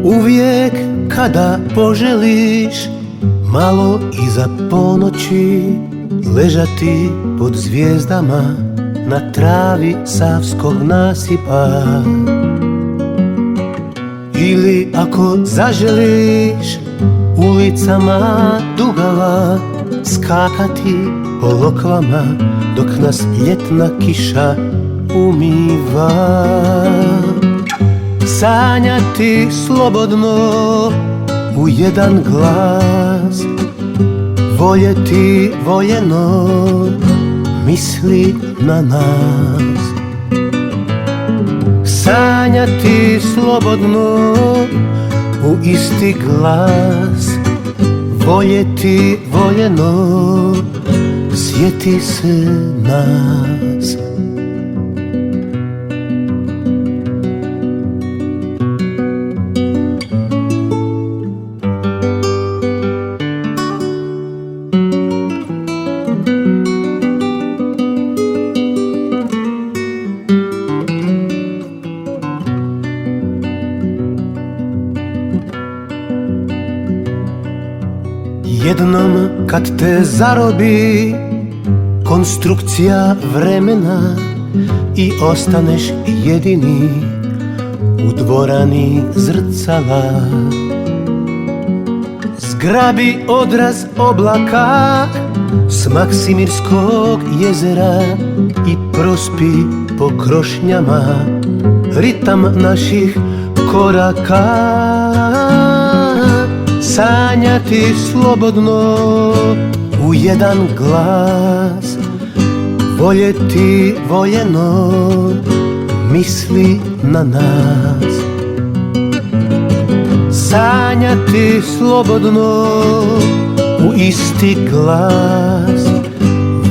Uvijek kada poželiš malo iza ponoći ležati pod zvijezdama na travi savskog nasipa, ili ako zaželiš ulicama Dugava skakati po lokvama dok nas ljetna kiša umiva. Sanjati slobodno u jedan glas, voljeti voljeno, misli na nas. Sanjati slobodno u isti glas, voljeti voljeno, sjeti se nas. Jednom kad te zarobi konstrukcija vremena i ostaneš jedini u dvorani zrcala, zgrabi odraz oblaka s Maksimirskog jezera i prospi po krošnjama ritam naših koraka. Sanjati slobodno u jedan glas, voljeti voljeno, misli na nas. Sanjati slobodno u isti glas,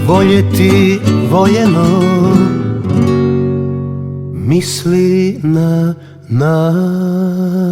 voljeti voljeno, misli na nas.